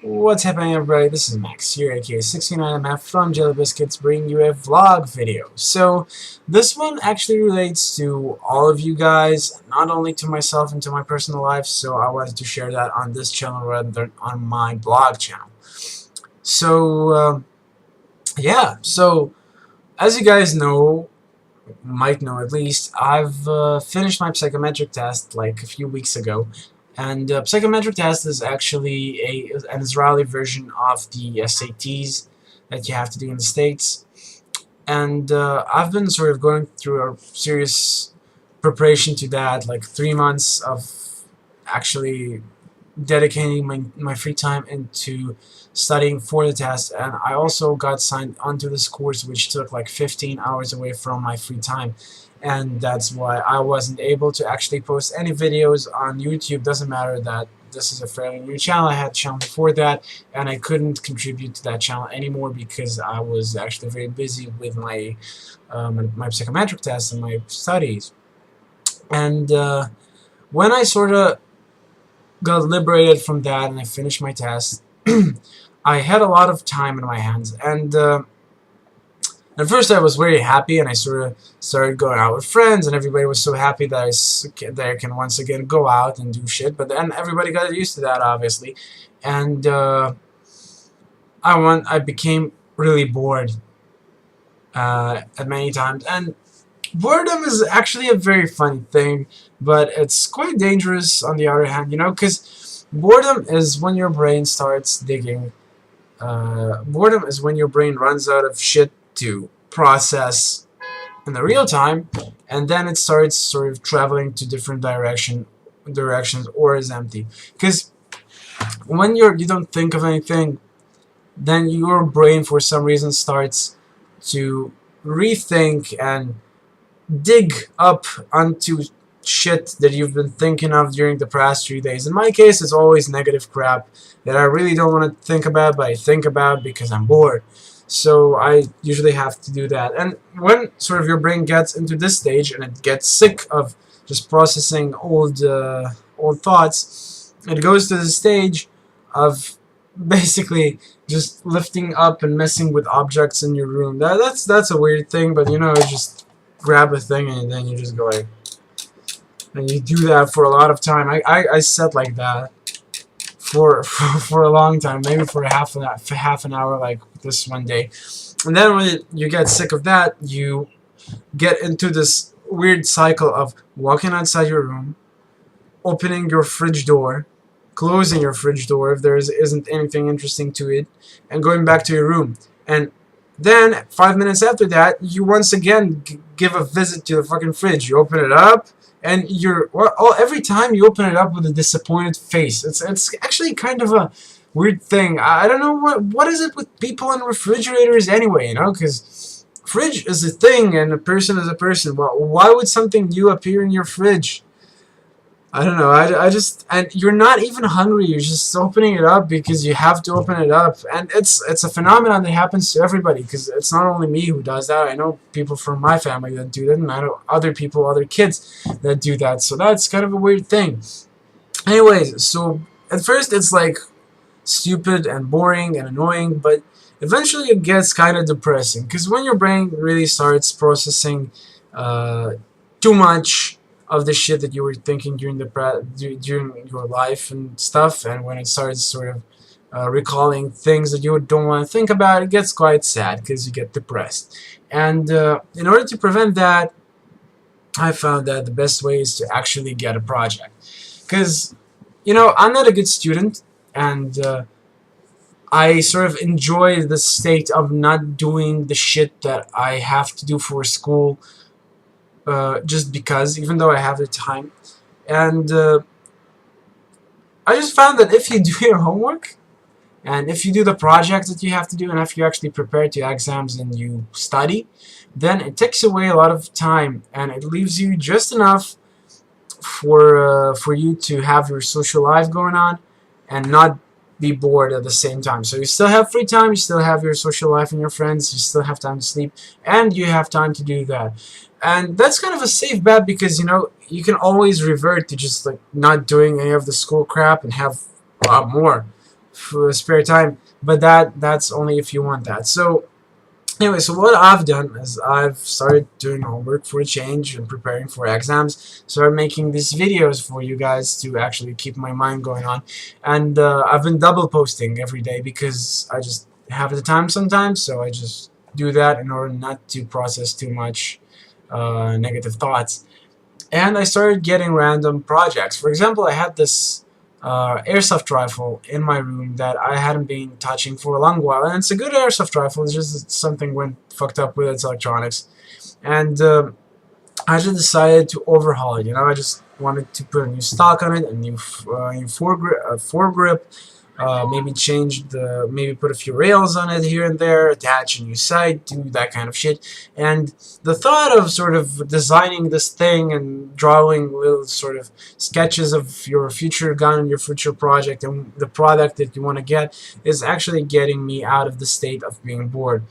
What's happening, everybody? This is Max here, aka 69MF from Jelly Biscuits, bringing you a vlog video. So, this one actually relates to all of you guys, not only to myself and to my personal life, so I wanted to share that on this channel rather than on my blog channel. So, yeah, so, as you guys know, might know at least, I've finished my psychometric test like a few weeks ago. And psychometric test is actually an Israeli version of the SATs that you have to do in the States. And I've been sort of going through a serious preparation to that, like 3 months of actually dedicating my free time into studying for the test. And I also got signed onto this course, which took like 15 hours away from my free time. And that's why I wasn't able to actually post any videos on YouTube. Doesn't matter that this is a fairly new channel. I had a channel before that, and I couldn't contribute to that channel anymore because I was actually very busy with my psychometric test and my studies. And when I sort of got liberated from that and I finished my test, I had a lot of time in my hands. And at first I was very happy, and I sort of started going out with friends, and everybody was so happy that I can once again go out and do shit. But then everybody got used to that, obviously, and I became really bored at many times. And boredom is actually a very funny thing, but it's quite dangerous on the other hand, because boredom is when your brain starts digging. Boredom is when your brain runs out of shit to process in the real time, and then it starts sort of traveling to different directions, or is empty. Because when you don't think of anything, then your brain for some reason starts to rethink and dig up onto shit that you've been thinking of during the past 3 days. In my case, it's always negative crap that I really don't want to think about, but I think about because I'm bored. So I usually have to do that. And when sort of your brain gets into this stage and it gets sick of just processing old thoughts, it goes to the stage of basically just lifting up and messing with objects in your room. That's a weird thing, but you just grab a thing and then you just go like, and you do that for a lot of time. I sat like that for a long time, maybe for half an hour, like this one day. And then when you get sick of that, you get into this weird cycle of walking outside your room, opening your fridge door, closing your fridge door if there isn't anything interesting to it, and going back to your room. And then 5 minutes after that, you once again give a visit to the fucking fridge. You open it up, and every time you open it up with a disappointed face. It's actually kind of a weird thing. I don't know what is it with people and refrigerators anyway, because fridge is a thing and a person is a person. Well, why would something new appear in your fridge? I don't know. I just, and you're not even hungry. You're just opening it up because you have to open it up, and it's a phenomenon that happens to everybody. Because it's not only me who does that. I know people from my family that do that, and I know other people, other kids that do that. So that's kind of a weird thing. Anyways, so at first it's like stupid and boring and annoying, but eventually it gets kind of depressing. Because when your brain really starts processing too much of the shit that you were thinking during your life and stuff, and when it starts sort of recalling things that you don't want to think about, it gets quite sad because you get depressed. And in order to prevent that, I found that the best way is to actually get a project. Because I'm not a good student, and I sort of enjoy the state of not doing the shit that I have to do for school, just because, even though I have the time. And I just found that if you do your homework, and if you do the project that you have to do, and if you actually prepare to exams and you study, then it takes away a lot of time, and it leaves you just enough for you to have your social life going on and not be bored at the same time. So you still have free time, you still have your social life and your friends, you still have time to sleep, and you have time to do that. And that's kind of a safe bet because, you can always revert to just like not doing any of the school crap and have a lot more for spare time, but that's only if you want that. So anyway, so what I've done is I've started doing homework for a change and preparing for exams. Started making these videos for you guys to actually keep my mind going on, and I've been double posting every day because I just have the time sometimes. So I just do that in order not to process too much negative thoughts. And I started getting random projects. For example, I had this airsoft rifle in my room that I hadn't been touching for a long while, and it's a good airsoft rifle. It's just that something went fucked up with its electronics, and I just decided to overhaul it. You know, I just wanted to put a new stock on it, a new foregrip, maybe change the, maybe put a few rails on it here and there, attach a new sight, do that kind of shit. And the thought of sort of designing this thing and drawing little sort of sketches of your future gun, your future project, and the product that you want to get is actually getting me out of the state of being bored.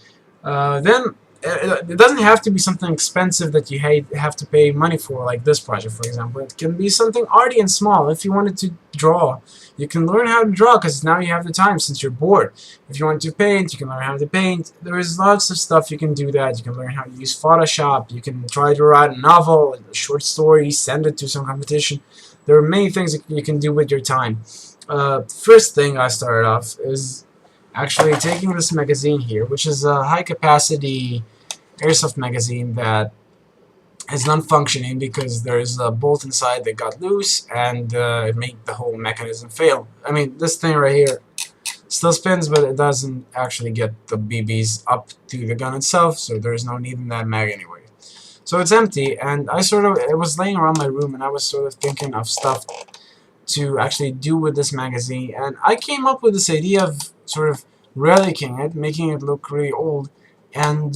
Then it doesn't have to be something expensive that you have to pay money for, like this project, for example. It can be something arty and small. If you wanted to draw, you can learn how to draw because now you have the time since you're bored. If you want to paint, you can learn how to paint. There is lots of stuff you can do that. You can learn how to use Photoshop. You can try to write a novel, a short story, send it to some competition. There are many things that you can do with your time. First thing I started off is actually taking this magazine here, which is a high-capacity airsoft magazine that is non-functioning because there's a bolt inside that got loose, and it made the whole mechanism fail. I mean, this thing right here still spins, but it doesn't actually get the BBs up to the gun itself, so there's no need in that mag anyway. So it's empty, and it was laying around my room, and I was sort of thinking of stuff to actually do with this magazine, and I came up with this idea of sort of relicing it, making it look really old, and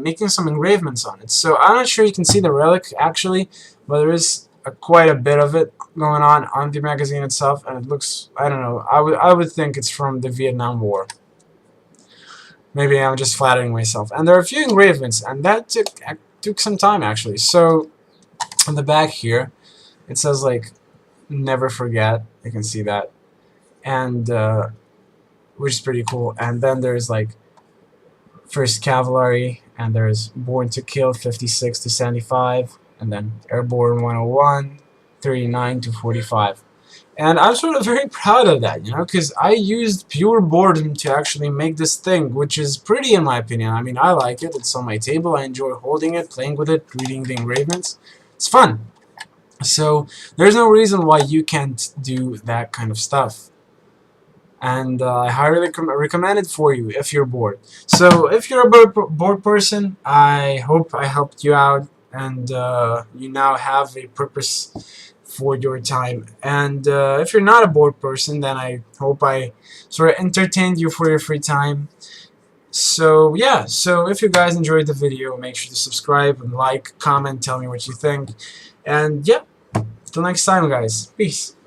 making some engravements on it. So I'm not sure you can see the relic actually, but there is quite a bit of it going on the magazine itself, and it looks, I don't know, I would think it's from the Vietnam War. Maybe I'm just flattering myself. And there are a few engravements, and that took some time actually. So on the back here, it says like "Never Forget." You can see that, and which is pretty cool. And then there's like First Cavalry, and there's Born to Kill 56 to 75, and then Airborne 101, 39 to 45. And I'm sort of very proud of that, you know, because I used pure boredom to actually make this thing, which is pretty in my opinion. I mean, I like it. It's on my table. I enjoy holding it, playing with it, reading the engravements. It's fun. So there's no reason why you can't do that kind of stuff. And I highly recommend it for you if you're bored. So if you're a bored person, I hope I helped you out, and you now have a purpose for your time. And if you're not a bored person, then I hope I sort of entertained you for your free time. So yeah, so if you guys enjoyed the video, make sure to subscribe and like, comment, tell me what you think. And yeah, till next time guys, peace.